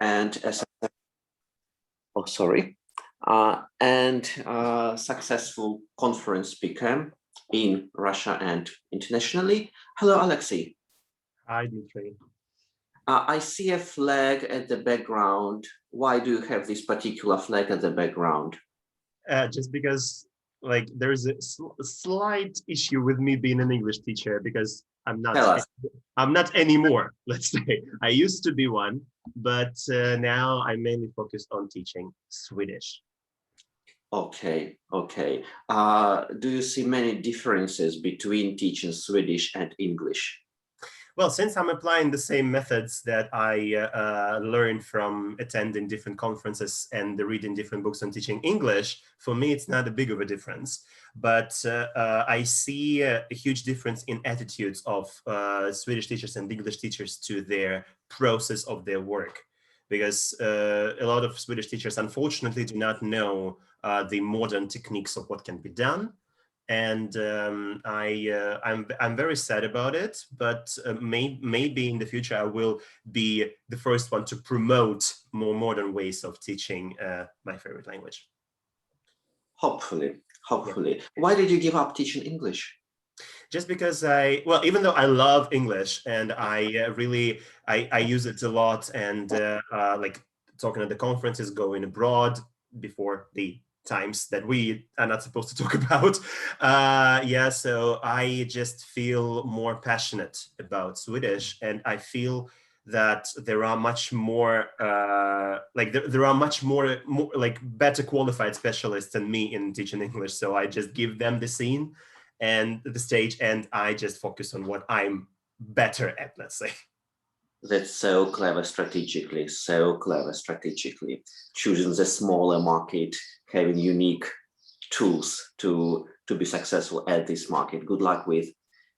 and successful conference speaker in Russia and internationally. Hello, Alexei. Hi, Dmitry. I see a flag at the background. Why do you have this particular flag at the background? Just because, like, there's a slight issue with me being an English teacher, because I'm not anymore, let's say. I used to be one, but now I'm mainly focused on teaching Swedish. Okay. Do you see many differences between teaching Swedish and English? Well, since I'm applying the same methods that I learned from attending different conferences and reading different books on teaching English, for me, it's not a big of a difference. But I see a huge difference in attitudes of Swedish teachers and English teachers to their process of their work. Because a lot of Swedish teachers, unfortunately, do not know the modern techniques of what can be done. And I'm very sad about it, but maybe in the future I will be the first one to promote more modern ways of teaching my favorite language. Hopefully. Yeah. Why did you give up teaching English? Just because even though I love English and I use it a lot, and like talking at the conferences, going abroad before the times that we are not supposed to talk about. So I just feel more passionate about Swedish, and I feel that there are much more there are much more like better qualified specialists than me in teaching English. So I just give them the scene and the stage, and I just focus on what I'm better at, let's say. That's so clever strategically, choosing the smaller market, having unique tools to be successful at this market. Good luck with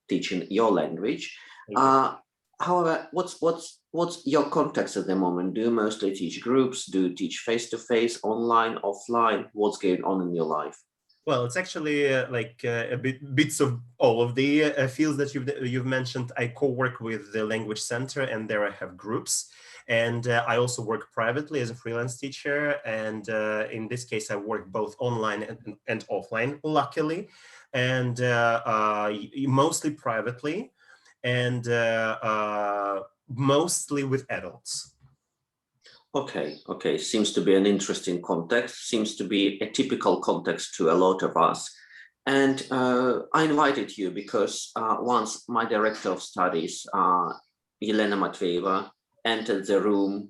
teaching your language. However, what's your context at the moment? Do you mostly teach groups? Do you teach face-to-face, online, offline? What's going on in your life? Well, it's actually bits of all of the fields that you've mentioned. I co-work with the Language Center, and there I have groups. And I also work privately as a freelance teacher. And in this case, I work both online and offline, luckily, and mostly privately, and mostly with adults. Okay. Seems to be an interesting context. Seems to be a typical context to a lot of us. And I invited you because once my director of studies, Elena Matveyeva, entered the room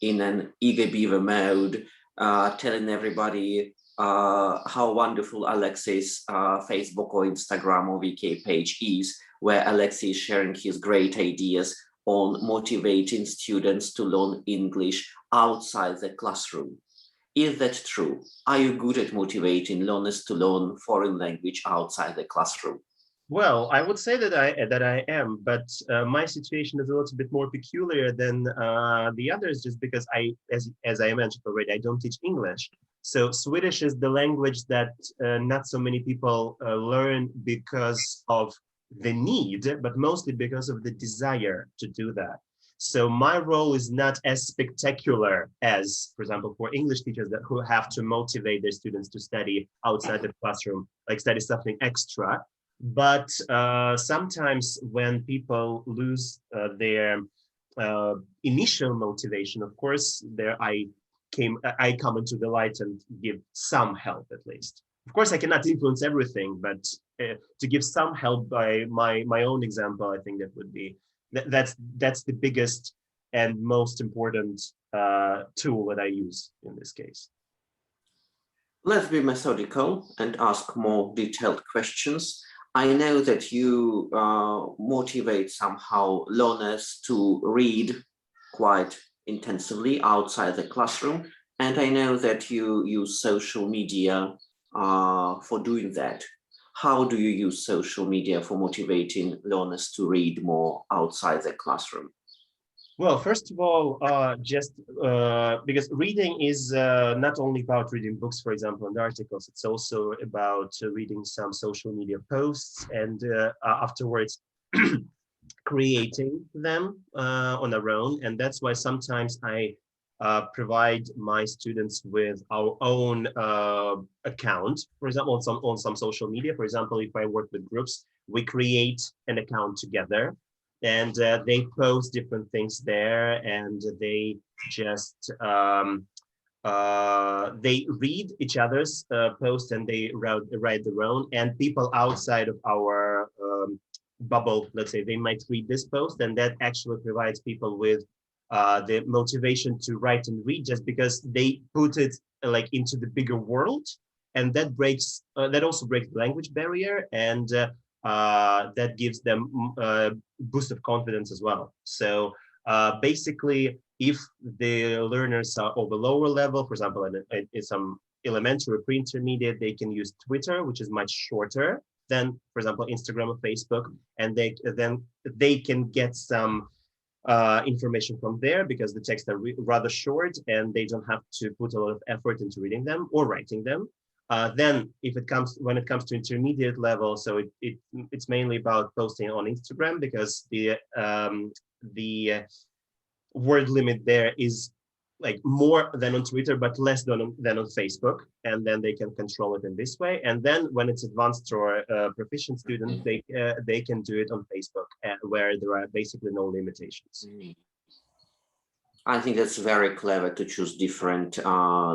in an eager beaver mode, telling everybody how wonderful Alexei's Facebook or Instagram or VK page is, where Alexei is sharing his great ideas on motivating students to learn English outside the classroom. Is that true? Are you good at motivating learners to learn foreign language outside the classroom? Well, I would say that I am, but my situation is a little bit more peculiar than the others, just because as I mentioned already, I don't teach English. So Swedish is the language that not so many people learn because of the need, but mostly because of the desire to do that. So my role is not as spectacular as, for example, for English teachers who have to motivate their students to study outside the classroom, like study something extra. But sometimes when people lose their initial motivation, of course, I come into the light and give some help at least. Of course, I cannot influence everything, but to give some help by my own example, I think that would be that's the biggest and most important tool that I use in this case. Let's be methodical and ask more detailed questions. I know that you motivate somehow learners to read quite intensively outside the classroom, and I know that you use social media for doing that. How do you use social media for motivating learners to read more outside the classroom? Well, first of all, because reading is not only about reading books, for example, and articles, it's also about reading some social media posts and afterwards creating them on our own. And that's why sometimes I provide my students with our own account, for example, on some social media. For example, if I work with groups, we create an account together, and they post different things there, and they just they read each other's posts, and they write their own. And people outside of our bubble, let's say, they might read this post, and that actually provides people with the motivation to write and read, just because they put it like into the bigger world, and that breaks that also breaks the language barrier, and that gives them a boost of confidence as well. So basically, if the learners are of a lower level, for example, in some elementary or pre-intermediate, they can use Twitter, which is much shorter than, for example, Instagram or Facebook, and then they can get some information from there, because the texts are rather short and they don't have to put a lot of effort into reading them or writing them. Then when it comes to intermediate level, so it's mainly about posting on Instagram, because the word limit there is like more than on Twitter, but less than on Facebook, and then they can control it in this way. And then when it's advanced or proficient students, they can do it on Facebook, where there are basically no limitations. I think that's very clever to choose different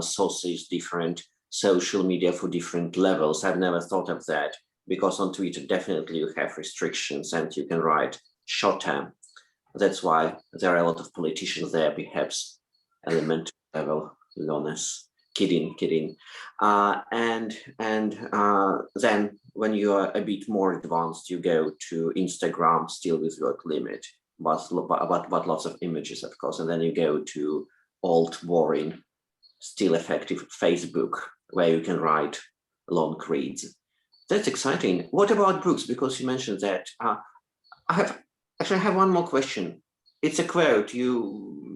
sources, different social media for different levels. I've never thought of that, because on Twitter definitely you have restrictions and you can write short term. That's why there are a lot of politicians there, perhaps elementary level learners. Kidding. And then when you are a bit more advanced, you go to Instagram, still with word limit, but lots of images, of course. And then you go to old, boring, still effective Facebook, where you can write long reads. That's exciting. What about books? Because you mentioned that. I have one more question. It's a quote you've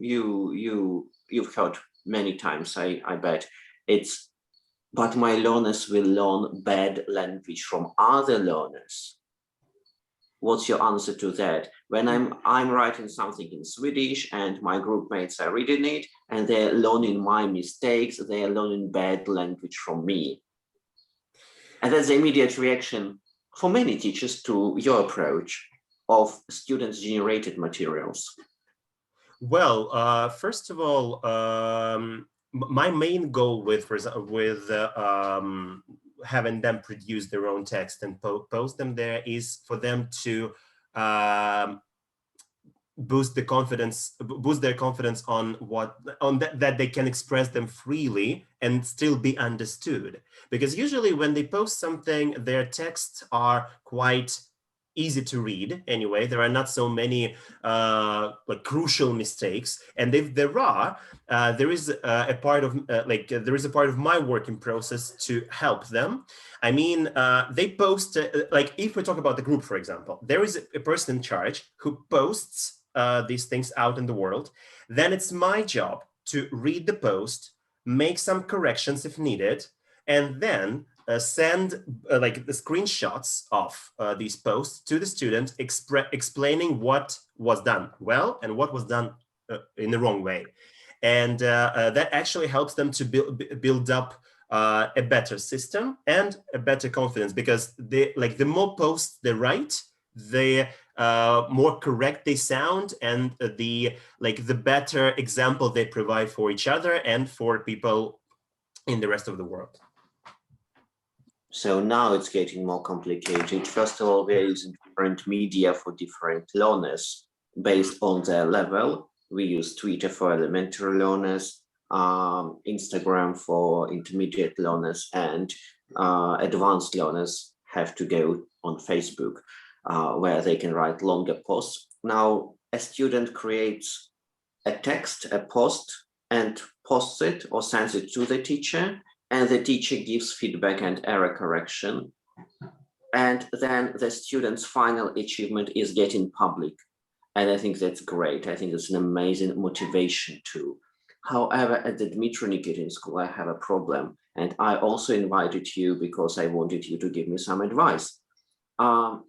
heard many times, I bet. It's, but my learners will learn bad language from other learners. What's your answer to that? When I'm writing something in Swedish and my group mates are reading it and they're learning my mistakes, they're learning bad language from me. And that's the immediate reaction for many teachers to your approach of students-generated materials. Well, first of all, my main goal with having them produce their own text and post them there is for them to boost their confidence on that they can express them freely and still be understood. Because usually when they post something, their texts are quite easy to read anyway. There are not so many like crucial mistakes, and if there are, there is a part of my working process to help them. I mean, they post like, if we talk about the group, for example, there is a person in charge who posts these things out in the world. Then it's my job to read the post, make some corrections if needed, and then send like the screenshots of these posts to the student, explaining what was done well and what was done in the wrong way. And that actually helps them to build up a better system and a better confidence, because the more posts they write, the more correct they sound, and the better example they provide for each other and for people in the rest of the world. So now it's getting more complicated. First of all, we're using different media for different learners based on their level. We use Twitter for elementary learners, Instagram for intermediate learners, and advanced learners have to go on Facebook, where they can write longer posts. Now, a student creates a text, a post, and posts it or sends it to the teacher, and the teacher gives feedback and error correction. And then the student's final achievement is getting public. And I think that's great. I think it's an amazing motivation too. However, at the Dmitry Nikitin School, I have a problem. And I also invited you because I wanted you to give me some advice. At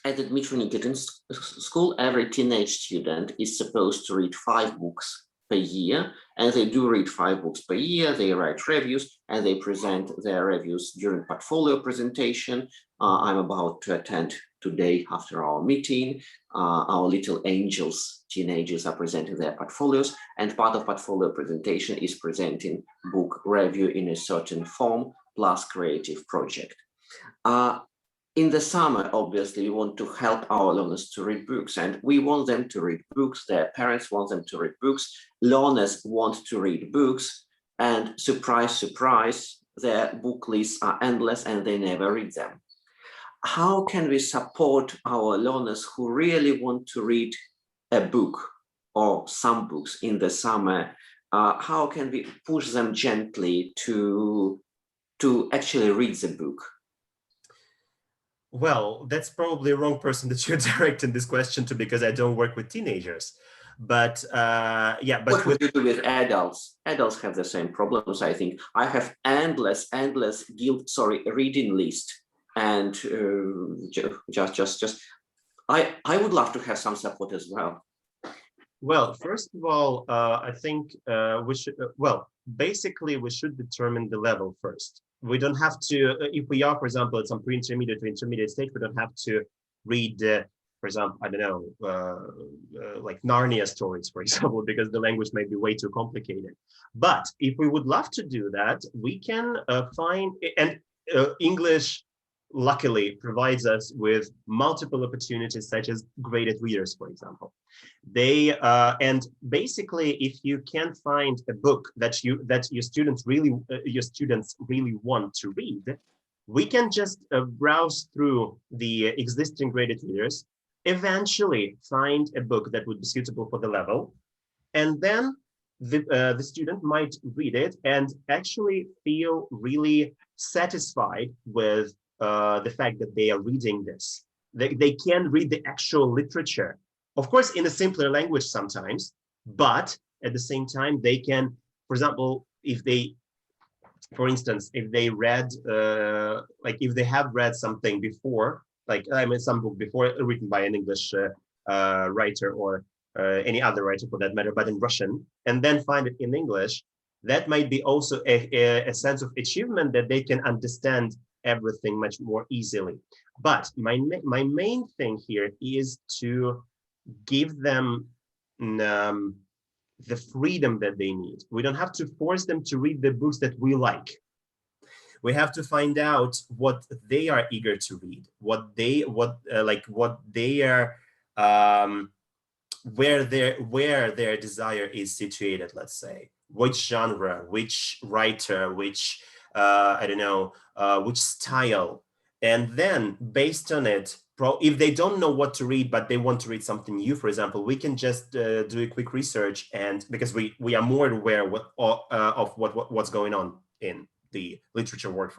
the Dmitry Nikitin School, every teenage student is supposed to read 5 books per year, and they do read 5 books per year. They write reviews, and they present their reviews during portfolio presentation. I'm about to attend today after our meeting. Our little angels, teenagers, are presenting their portfolios, and part of portfolio presentation is presenting book review in a certain form plus creative project. In the summer, obviously, we want to help our learners to read books, and we want them to read books. Their parents want them to read books. Learners want to read books, and surprise, surprise, their book lists are endless and they never read them. How can we support our learners who really want to read a book or some books in the summer? How can we push them gently to actually read the book? Well, that's probably the wrong person that you're directing this question to, because I don't work with teenagers. But yeah, but what would you do with adults? Adults have the same problems, I think. I have endless reading list, and I would love to have some support as well. Well, first of all, I think we should, basically we should determine the level first. We don't have to, if we are, for example, at some pre-intermediate to intermediate stage, we don't have to read, for example, I don't know, like Narnia stories, for example, because the language may be way too complicated. But if we would love to do that, we can find, and English luckily provides us with multiple opportunities, such as graded readers, for example. They and basically, if you can find a book that your students really want to read, we can just browse through the existing graded readers, eventually find a book that would be suitable for the level, and then the student might read it and actually feel really satisfied with the fact that they are reading this. They can read the actual literature, of course, in a simpler language sometimes, but at the same time, they can, for example, if they, for instance, if they read, like if they have read something before, like I mean, some book before written by an English writer or any other writer for that matter, but in Russian, and then find it in English, that might be also a sense of achievement that they can understand everything much more easily. But my main thing here is to give them the freedom that they need. We don't have to force them to read the books that we like. We have to find out what they are eager to read, what they are, where their desire is situated. Let's say which genre, which writer, which I don't know, which style, and then based on it, if they don't know what to read, but they want to read something new, for example, we can just do a quick research, and because we are more aware of what's going on in the literature world,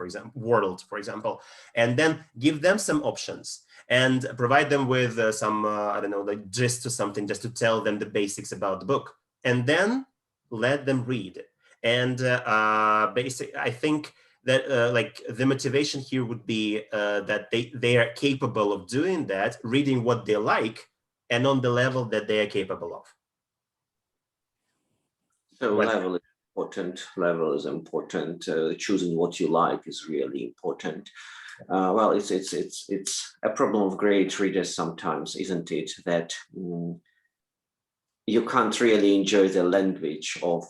for example, and then give them some options and provide them with some I don't know, like gist or something, just to tell them the basics about the book, and then let them read. And I think that like the motivation here would be that they are capable of doing that, reading what they like, and on the level that they are capable of. So level is important. Choosing what you like is really important. Well, it's a problem of great readers sometimes, isn't it? That you can't really enjoy the language of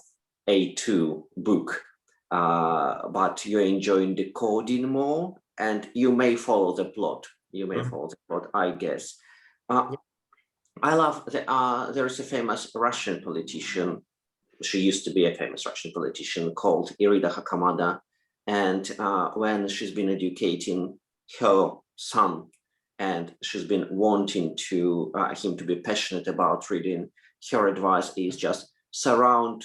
A2 book, but you're enjoying the coding more, and you may follow the plot. I guess. I love there is a famous Russian politician. She used to be a famous Russian politician called Irina Hakamada, and when she's been educating her son, and she's been wanting him to be passionate about reading, her advice is just surround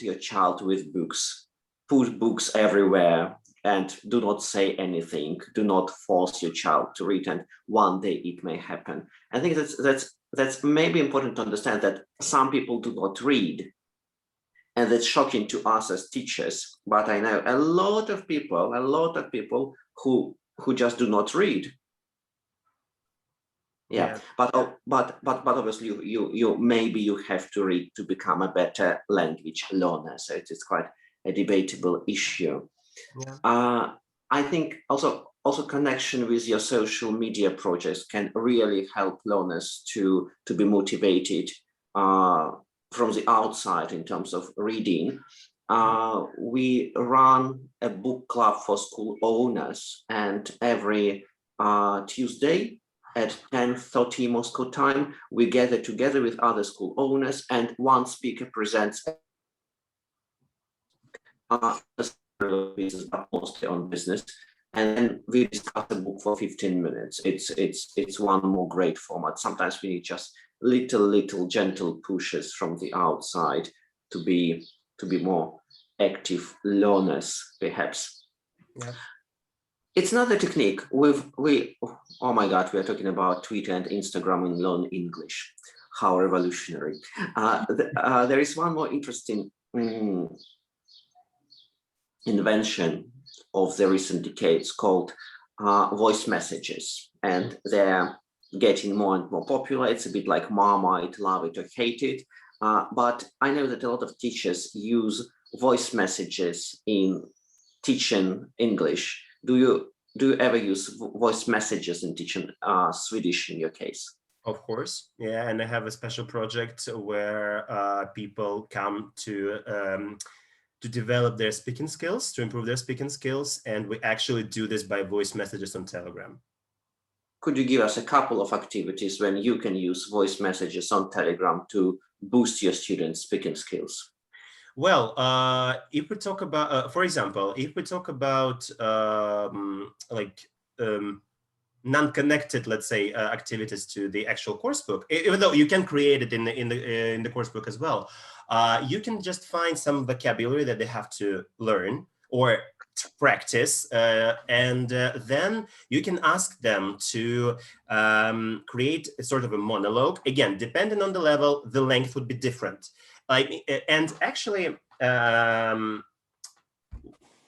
your child with books, put books everywhere, and do not say anything. Do not force your child to read, and one day it may happen. I think that's maybe important to understand that some people do not read, and that's shocking to us as teachers. But I know a lot of people who just do not read. Yeah, but obviously you maybe you have to read to become a better language learner. So it is quite a debatable issue. Yeah. I think also connection with your social media projects can really help learners to be motivated from the outside in terms of reading. We run a book club for school owners, and every Tuesday at 10:30 Moscow time, we gather together with other school owners, and one speaker presents mostly on business, and then we discuss the book for 15 minutes. It's one more great format. Sometimes we need just little gentle pushes from the outside to be more active learners, perhaps. Yeah. It's another technique. Oh my God, we are talking about Twitter and Instagram and Learn English. How revolutionary. There is one more interesting invention of the recent decades called voice messages. And they're getting more and more popular. It's a bit like Marmite, love it or hate it. But I know that a lot of teachers use voice messages in teaching English. Do you ever use voice messages in teaching Swedish in your case? Of course, yeah, and I have a special project where people come to develop their speaking skills, to improve their speaking skills, and we actually do this by voice messages on Telegram. Could you give us a couple of activities when you can use voice messages on Telegram to boost your students' speaking skills? Well, if we talk about, for example, if we talk about non-connected, let's say, activities to the actual course book, even though you can create it in the course book as well, you can just find some vocabulary that they have to learn or to practice, and then you can ask them to create a sort of a monologue. Again, depending on the level, the length would be different. And actually,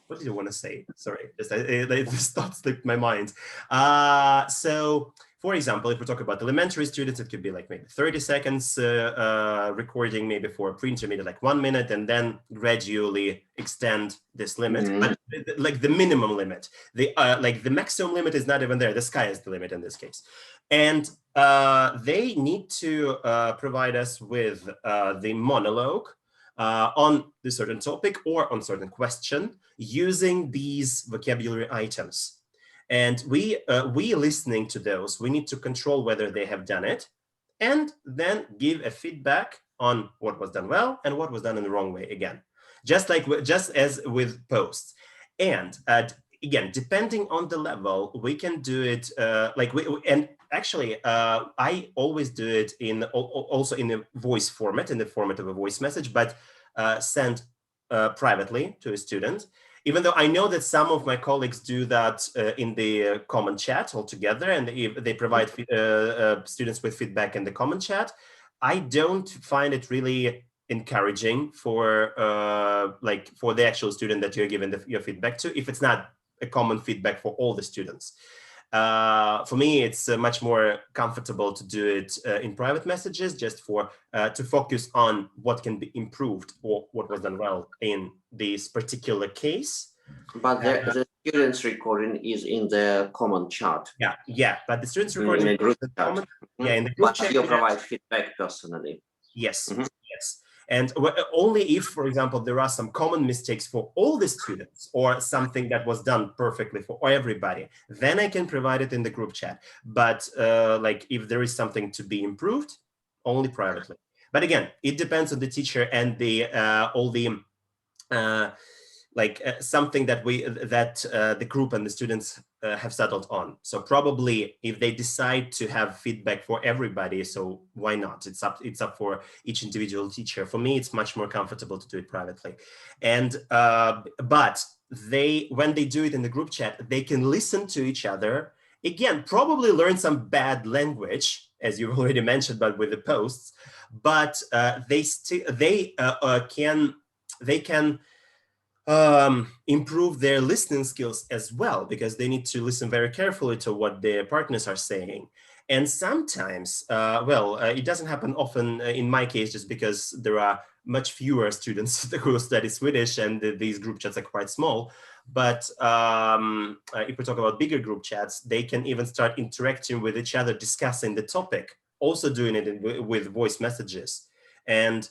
what did you want to say? Sorry, this thought slipped my mind. So, for example, if we talk about elementary students, it could be like maybe 30 seconds recording, maybe for pre-intermediate, like 1 minute, and then gradually extend this limit. But like the minimum limit, like the maximum limit is not even there. The sky is the limit in this case. And they need to provide us with the monologue on this certain topic or on certain question using these vocabulary items. And we listening to those, we need to control whether they have done it and then give a feedback on what was done well and what was done in the wrong way again, just as with posts. And again, depending on the level, we can do it actually, I always do it also in a voice format, in the format of a voice message, but sent privately to a student. Even though I know that some of my colleagues do that in the common chat altogether, and they provide students with feedback in the common chat, I don't find it really encouraging for the actual student that you're giving your feedback to, if it's not a common feedback for all the students. For me, it's much more comfortable to do it in private messages, just to focus on what can be improved or what was done well in this particular case. But the students' recording is in the common chat. Yeah, but the students' recording in the group chat. in the group chat. You provide feedback personally. Yes, yes. And only if, for example, there are some common mistakes for all the students or something that was done perfectly for everybody, then I can provide it in the group chat. But like if there is something to be improved, only privately. But again, it depends on the teacher and something that the group and the students have settled on. So probably if they decide to have feedback for everybody, so why not? It's up for each individual teacher. For me, it's much more comfortable to do it privately. And but when they do it in the group chat, they can listen to each other. Again, probably learn some bad language, as you've already mentioned, but with the posts. But they can improve their listening skills as well, because they need to listen very carefully to what their partners are saying. And sometimes, it doesn't happen often in my case, just because there are much fewer students who study Swedish, and these group chats are quite small. But if we talk about bigger group chats, they can even start interacting with each other, discussing the topic, also doing it with voice messages. And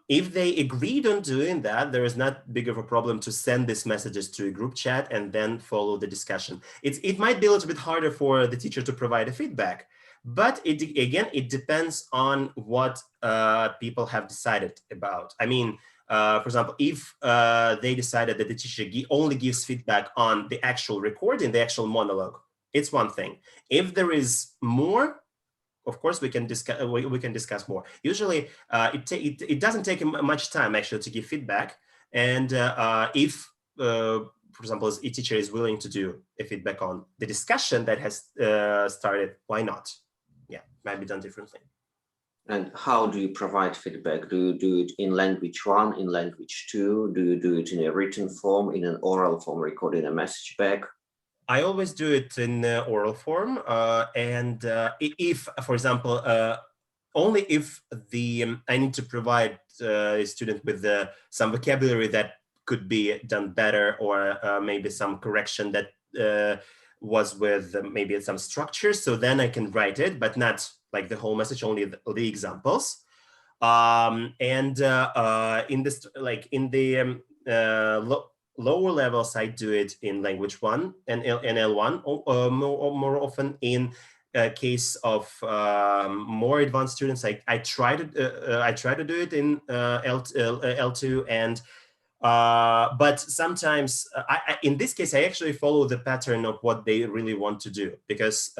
if they agreed on doing that, there is not big of a problem to send these messages to a group chat and then follow the discussion. It might be a little bit harder for the teacher to provide a feedback, but it depends on what people have decided about. I mean, for example, if they decided that the teacher only gives feedback on the actual recording, the actual monologue, it's one thing. If there is more, of course, we can discuss more. Usually, it doesn't take much time actually to give feedback. And if, for example, a teacher is willing to do a feedback on the discussion that has started, why not? Yeah, might be done differently. And how do you provide feedback? Do you do it in language 1, in language 2? Do you do it in a written form, in an oral form, recording a message back? I always do it in oral form, and if, for example, only if I need to provide a student with some vocabulary that could be done better, or maybe some correction that was with maybe some structure, so then I can write it, but not like the whole message, only the examples. And in this, like in the lower levels, I do it in language 1 and L1, more often. In case of more advanced students, I try to do it in L2, and but sometimes in this case, I actually follow the pattern of what they really want to do, because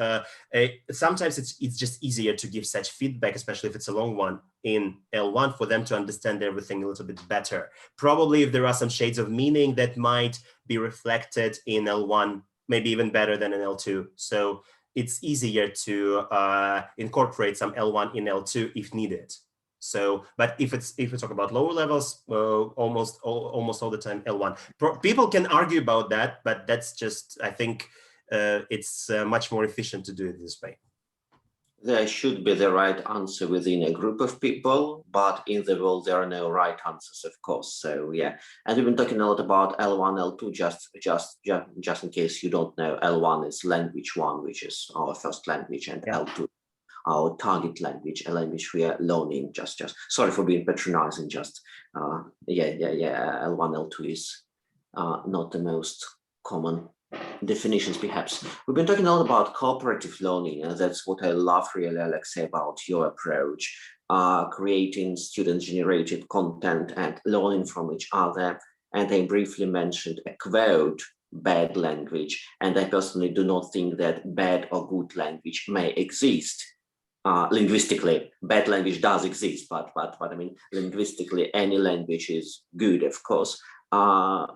sometimes it's just easier to give such feedback, especially if it's a long one, in L1, for them to understand everything a little bit better. Probably if there are some shades of meaning that might be reflected in L1, maybe even better than in L2. So it's easier to incorporate some L1 in L2 if needed. So, but if we talk about lower levels, almost all the time L1. People can argue about that, but that's just, I think it's much more efficient to do it this way. There should be the right answer within a group of people, but in the world there are no right answers, of course. So yeah, and we've been talking a lot about L1, L2. Just in case you don't know, L1 is language 1, which is our first language, and L2. Our target language, a language we are learning. Just sorry for being patronizing. L1, L2 is not the most common definitions, perhaps. We've been talking a lot about cooperative learning, and that's what I love really, Alexei, about your approach, creating student-generated content and learning from each other. And I briefly mentioned a quote, bad language, and I personally do not think that bad or good language may exist. Linguistically, bad language does exist, but I mean, linguistically, any language is good, of course,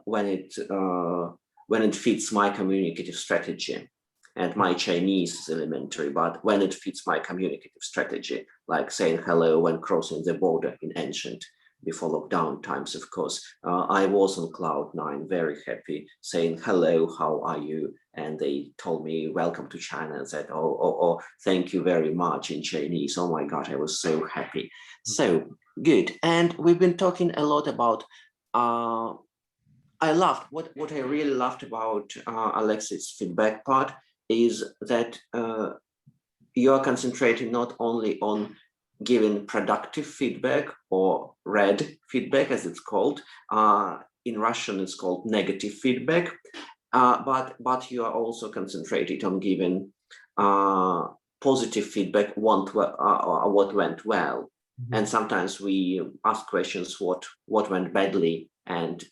when it fits my communicative strategy. And my Chinese is elementary, but when it fits my communicative strategy, like saying hello when crossing the border in ancient, before lockdown times, of course, I was on cloud 9, very happy, saying hello, how are you? And they told me welcome to China, and said, oh, thank you very much in Chinese. Oh my God, I was so happy. So good. And we've been talking a lot about, I loved, what I really loved about Alexei's feedback part is that you are concentrating not only on giving productive feedback, or red feedback as it's called. In Russian, it's called negative feedback. But you are also concentrated on giving positive feedback, what went well. Mm-hmm. And sometimes we ask questions, what went badly, and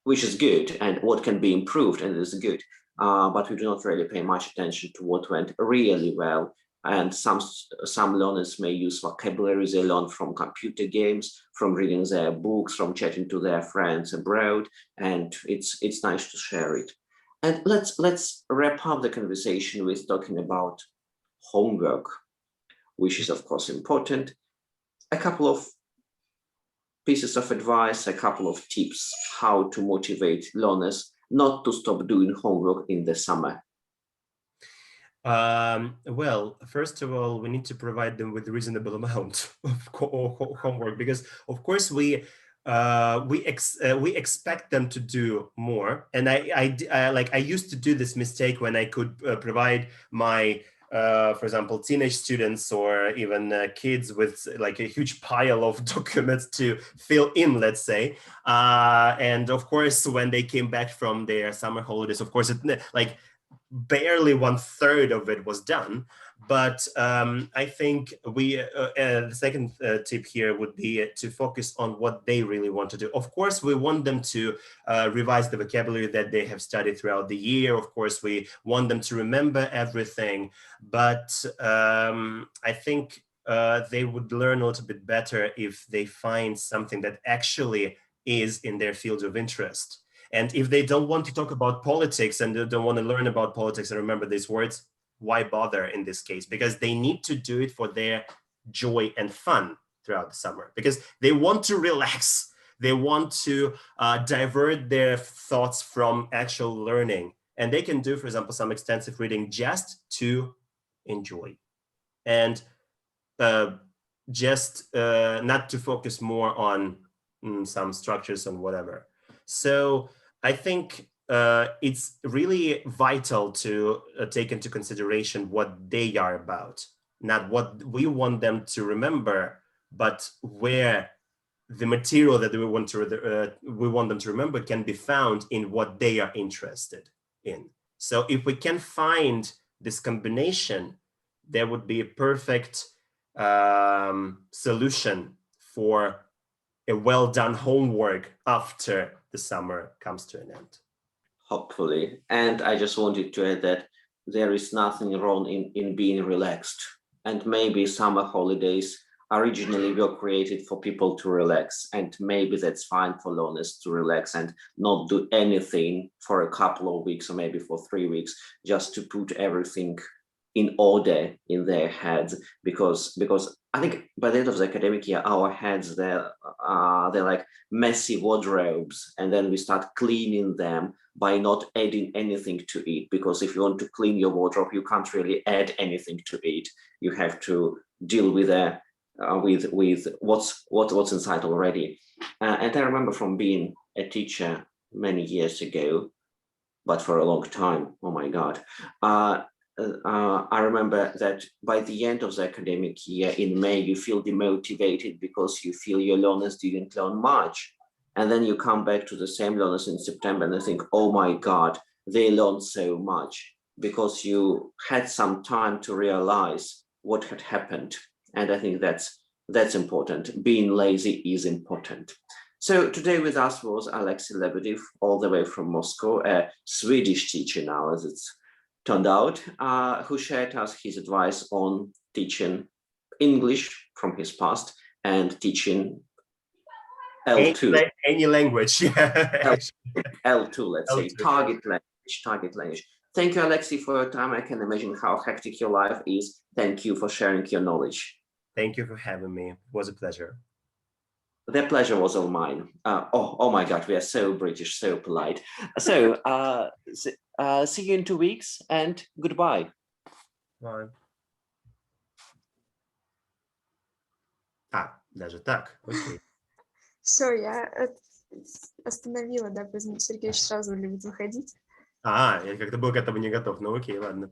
which is good, and what can be improved, and is good. But we do not really pay much attention to what went really well. And some learners may use vocabulary they learn from computer games, from reading their books, from chatting to their friends abroad, and it's nice to share it. And let's wrap up the conversation with talking about homework, which is of course important. A couple of pieces of advice, a couple of tips how to motivate learners not to stop doing homework in the summer. Well, first of all, we need to provide them with a reasonable amount of homework, because of course we expect them to do more. And I used to do this mistake when I could provide my for example, teenage students or even kids with like a huge pile of documents to fill in, let's say. And of course, when they came back from their summer holidays, of course, barely 1/3 of it was done. But I think the second tip here would be to focus on what they really want to do. Of course, we want them to revise the vocabulary that they have studied throughout the year. Of course, we want them to remember everything. But I think they would learn a little bit better if they find something that actually is in their field of interest. And if they don't want to talk about politics and they don't want to learn about politics and remember these words, why bother in this case? Because they need to do it for their joy and fun throughout the summer, because they want to relax. They want to divert their thoughts from actual learning. And they can do, for example, some extensive reading just to enjoy. And just not to focus more on some structures and whatever. So I think it's really vital to take into consideration what they are about, not what we want them to remember, but where the material that we want them to remember can be found in what they are interested in. So if we can find this combination, there would be a perfect solution for a well-done homework after the summer comes to an end. Hopefully. And I just wanted to add that there is nothing wrong in being relaxed. And maybe summer holidays originally were created for people to relax. And maybe that's fine for learners to relax and not do anything for a couple of weeks or maybe for 3 weeks, just to put everything in order in their heads, because I think by the end of the academic year, our heads, they're like messy wardrobes, and then we start cleaning them by not adding anything to it, because if you want to clean your wardrobe, you can't really add anything to it. You have to deal with what's inside already. And I remember from being a teacher many years ago, but for a long time, oh my God, I remember that by the end of the academic year in May, you feel demotivated because you feel your learners didn't learn much. And then you come back to the same learners in September and they think, oh my God, they learned so much, because you had some time to realize what had happened. And I think that's important. Being lazy is important. So today with us was Alexei Lebedev, all the way from Moscow, a Swedish teacher now, as it's turned out, who shared us his advice on teaching English from his past and teaching L2. Any language. L2, let's say, target language. Thank you, Alexei, for your time. I can imagine how hectic your life is. Thank you for sharing your knowledge. Thank you for having me. It was a pleasure. The pleasure was all mine. Oh my God, we are so British, so polite. So see you in 2 weeks and goodbye. Bye. Даже так, окей. Все, я остановила, да, Сергеевич сразу любит выходить. Я как-то был к этому не готов, ну окей, ладно.